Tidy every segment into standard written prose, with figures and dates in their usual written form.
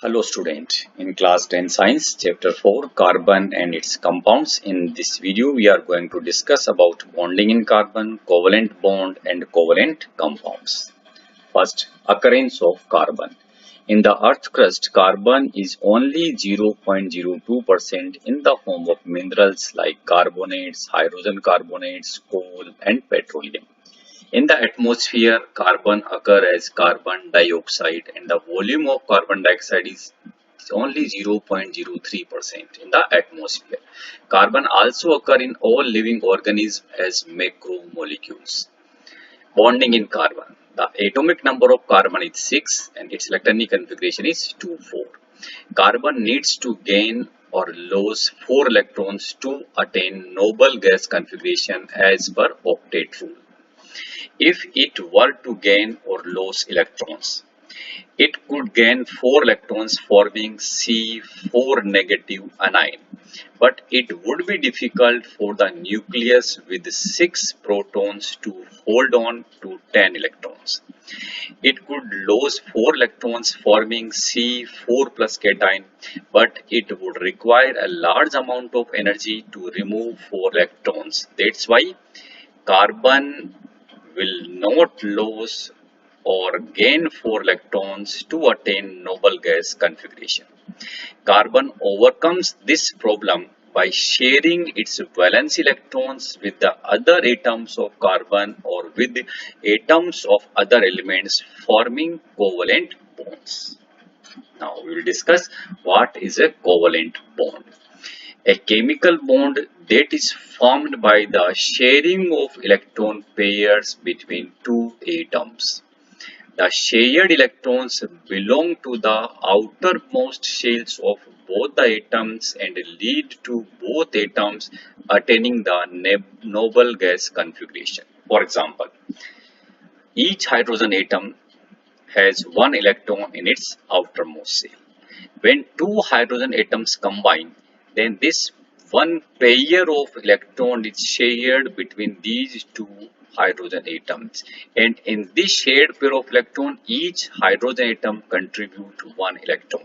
Hello student, in class 10 science chapter 4 carbon and its compounds. In this video we are going to discuss about bonding in carbon, covalent bond and covalent compounds. First, occurrence of carbon. In the earth crust, carbon is only 0.02% in the form of minerals like carbonates, hydrogen carbonates, coal and petroleum. In the atmosphere, carbon occurs as carbon dioxide and the volume of carbon dioxide is only 0.03% in the atmosphere. Carbon also occurs in all living organisms as macromolecules. Bonding in carbon. The atomic number of carbon is 6 and its electronic configuration is 2,4. Carbon needs to gain or lose 4 electrons to attain noble gas configuration as per octet rule. If it were to gain or lose electrons, it could gain 4 electrons forming C4 negative anion, but it would be difficult for the nucleus with 6 protons to hold on to 10 electrons. It could lose 4 electrons forming C4 plus cation, but it would require a large amount of energy to remove 4 electrons. That's why carbon will not lose or gain 4 electrons to attain noble gas configuration. Carbon overcomes this problem by sharing its valence electrons with the other atoms of carbon or with atoms of other elements forming covalent bonds. Now we will discuss what is a covalent bond. A chemical bond that is formed by the sharing of electron pairs between two atoms. The shared electrons belong to the outermost shells of both the atoms and lead to both atoms attaining the noble gas configuration. For example, each hydrogen atom has one electron in its outermost shell. When two hydrogen atoms combine, then this one pair of electrons is shared between these two hydrogen atoms, and in this shared pair of electrons each hydrogen atom contributes one electron.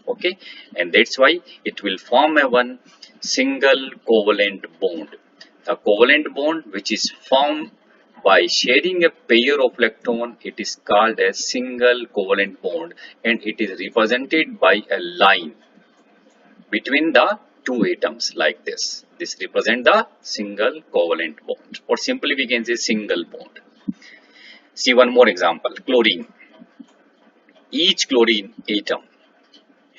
Okay, and that's why it will form a one single covalent bond. The covalent bond which is formed by sharing a pair of electrons, it is called a single covalent bond, and it is represented by a line between the two atoms like this. This represents the single covalent bond, or simply we can say single bond. See one more example, chlorine. Each chlorine atom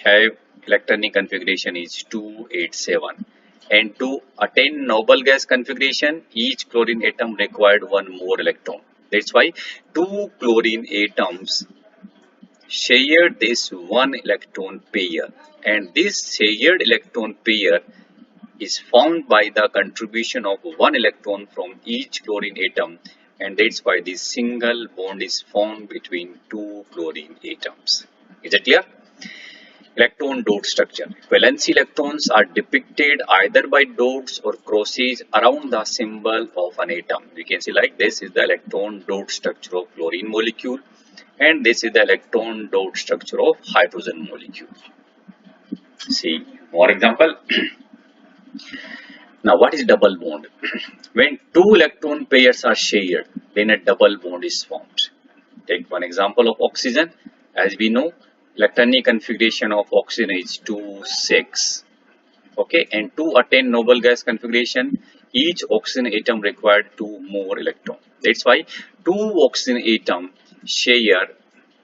have electronic configuration is 287, and to attain noble gas configuration each chlorine atom required one more electron. That's why two chlorine atoms share this one electron pair, and this shared electron pair is formed by the contribution of one electron from each chlorine atom, and that's why this single bond is formed between two chlorine atoms. Is it clear? Electron dot structure. Valence electrons are depicted either by dots or crosses around the symbol of an atom. We can see like this is the electron dot structure of chlorine molecule, and this is the electron dot structure of hydrogen molecule. See more example. Now what is double bond? When two electron pairs are shared, then a double bond is formed. Take one example of oxygen. As we know, electronic configuration of oxygen is 2,6. Okay, and to attain noble gas configuration, each oxygen atom required two more electrons. That's why two oxygen atoms share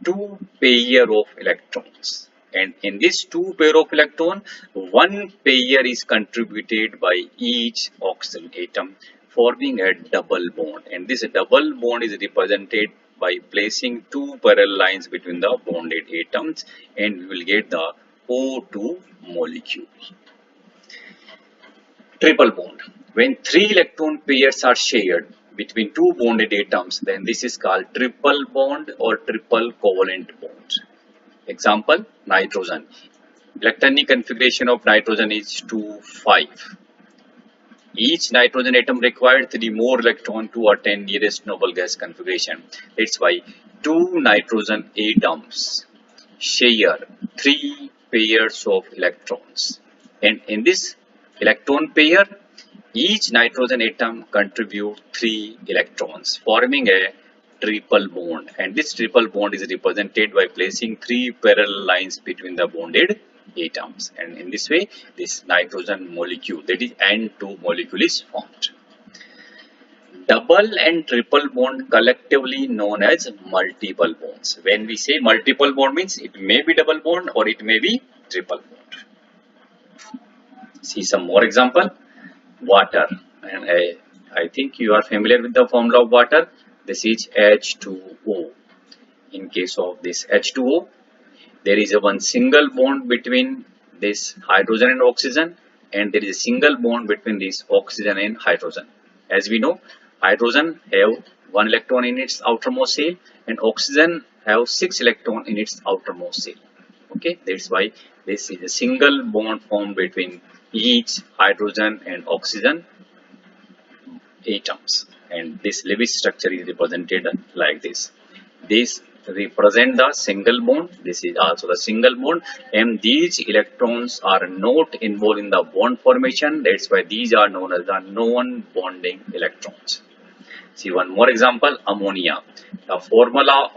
two pair of electrons, and in this two pair of electrons, one pair is contributed by each oxygen atom, forming a double bond, and this double bond is represented by placing two parallel lines between the bonded atoms, and we will get the O2 molecule. Triple bond. When three electron pairs are shared between two bonded atoms, then this is called triple bond or triple covalent bond. Example, nitrogen. Electronic configuration of nitrogen is 2,5. Each nitrogen atom required 3 more electrons to attain nearest noble gas configuration. That's why two nitrogen atoms share 3 pairs of electrons, and in this electron pair each nitrogen atom contributes 3 electrons, forming a triple bond, and this triple bond is represented by placing 3 parallel lines between the bonded atoms, and in this way this nitrogen molecule, that is N2 molecule, is formed. Double and triple bond collectively known as multiple bonds. When we say multiple bond, means it may be double bond or it may be triple bond. See some more example. Water, and I think you are familiar with the formula of water. This is H2O. In case of this H2O, there is a one single bond between this hydrogen and oxygen, and there is a single bond between this oxygen and hydrogen. As we know, hydrogen have 1 electron in its outermost shell, and oxygen have 6 electron in its outermost shell. Okay, that's why this is a single bond formed between each hydrogen and oxygen atoms, and this Lewis structure is represented like this. This represent the single bond, this is also the single bond, and these electrons are not involved in the bond formation. That's why these are known as the non-bonding electrons. See one more example, ammonia. The formula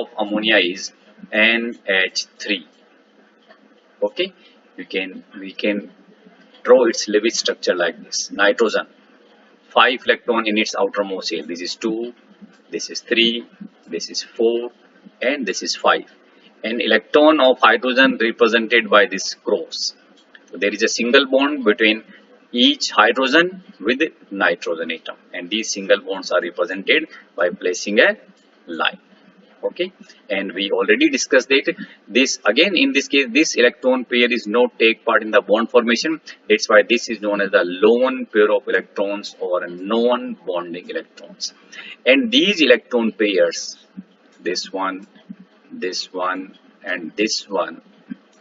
of ammonia is NH3. Okay, we can draw its Lewis structure like this. Nitrogen, 5 electron in its outermost shell. This is 2, this is 3, this is 4, and this is 5. An electron of hydrogen represented by this cross. So there is a single bond between each hydrogen with nitrogen atom, and these single bonds are represented by placing a line. Okay, and we already discussed that this again in this case this electron pair is not take part in the bond formation. That's why this is known as the lone pair of electrons or non-bonding electrons. And these electron pairs, this one, and this one,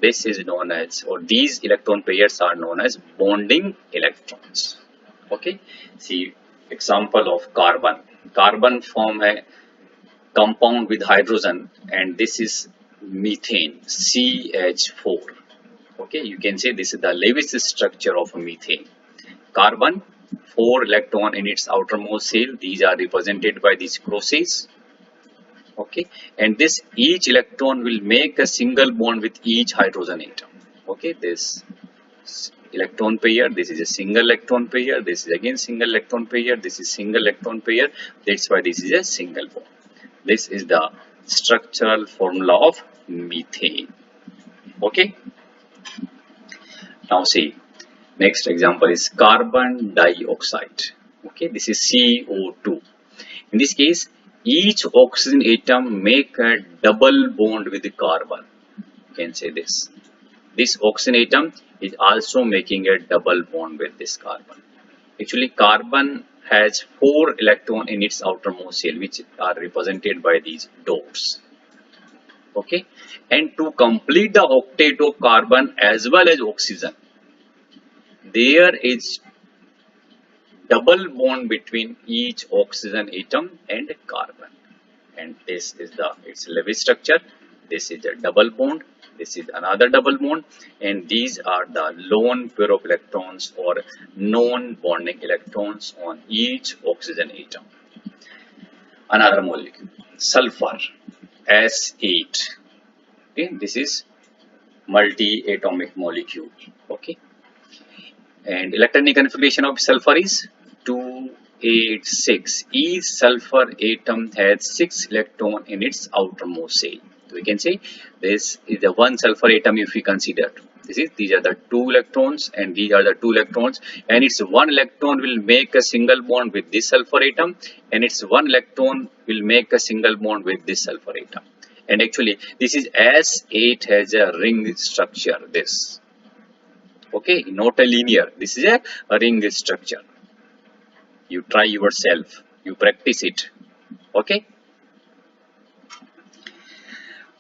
this is known as, or these electron pairs are known as bonding electrons. Okay, see example of carbon. Carbon form a compound with hydrogen, and this is methane, CH4. Okay, you can say this is the Lewis structure of methane. Carbon, 4 electron in its outermost shell. These are represented by these crosses. Okay, and this each electron will make a single bond with each hydrogen atom. Okay, this electron pair, this is a single electron pair, this is again single electron pair, this is single electron pair. That's why this is a single bond. This is the structural formula of methane. Okay. Now see, next example is carbon dioxide. Okay, this is CO2. In this case, each oxygen atom make a double bond with the carbon. You can say this. This oxygen atom is also making a double bond with this carbon. Actually, carbon has 4 electrons in its outermost shell, which are represented by these dots. Okay, and to complete the octet of carbon as well as oxygen, there is double bond between each oxygen atom and carbon, and this is the its Lewis structure. This is a double bond, this is another double bond, and these are the lone pair of electrons or non-bonding electrons on each oxygen atom. Another molecule, sulfur, S8. Okay, this is multi-atomic molecule. Okay, and electronic configuration of sulfur is 286. Each sulfur atom has 6 electrons in its outermost shell. So we can say this is the one sulfur atom. If we consider these are the 2 electrons and these are the 2 electrons, and its 1 electron will make a single bond with this sulfur atom, and its 1 electron will make a single bond with this sulfur atom. And actually this is S8 has a ring structure. This, okay, not a linear, this is a ring structure. You try yourself, you practice it. Okay.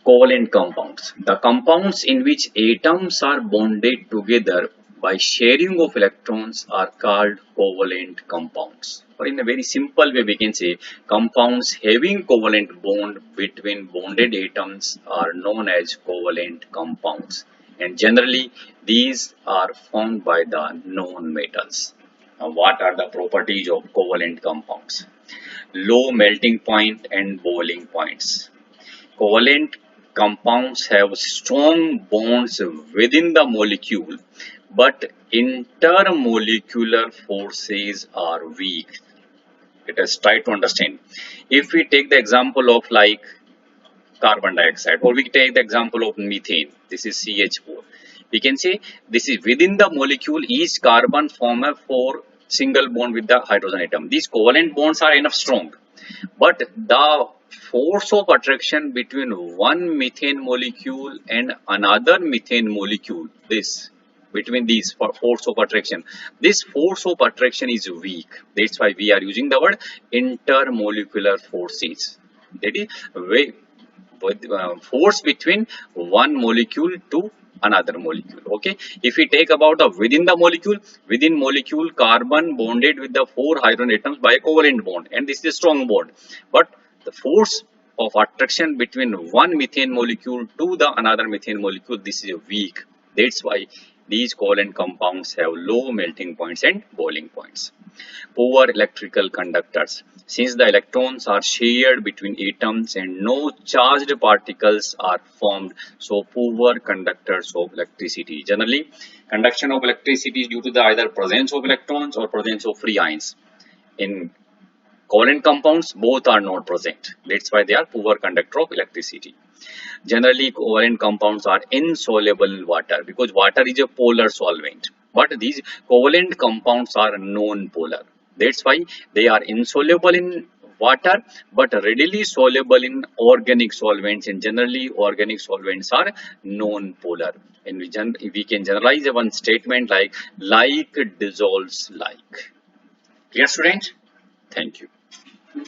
Covalent compounds, the compounds in which atoms are bonded together by sharing of electrons are called covalent compounds. Or in a very simple way, we can say compounds having covalent bond between bonded atoms are known as covalent compounds. And generally, these are formed by the known metals. Now, what are the properties of covalent compounds? Low melting point and boiling points. Covalent compounds have strong bonds within the molecule, but intermolecular forces are weak. Let us try to understand. If we take the example of like carbon dioxide, or we take the example of methane, this is CH4. We can say this is within the molecule, each carbon form a four single bond with the hydrogen atom. These covalent bonds are enough strong, but the force of attraction between one methane molecule and another methane molecule, this between these force of attraction, this force of attraction is weak. That's why we are using the word intermolecular forces. That is force between one molecule to another molecule. Okay, if we take about the within molecule carbon bonded with the four hydrogen atoms by a covalent bond, and this is a strong bond, but the force of attraction between one methane molecule to the another methane molecule, this is weak. That's why these covalent compounds have low melting points and boiling points. Poor electrical conductors. Since the electrons are shared between atoms and no charged particles are formed, so poor conductors of electricity. Generally, conduction of electricity is due to the either presence of electrons or presence of free ions. In covalent compounds, both are not present. That's why they are poor conductor of electricity. Generally, covalent compounds are insoluble in water because water is a polar solvent. But these covalent compounds are non-polar. That's why they are insoluble in water but readily soluble in organic solvents, and generally organic solvents are non-polar. And we can generalize one statement like dissolves like. Clear, student? Thank you.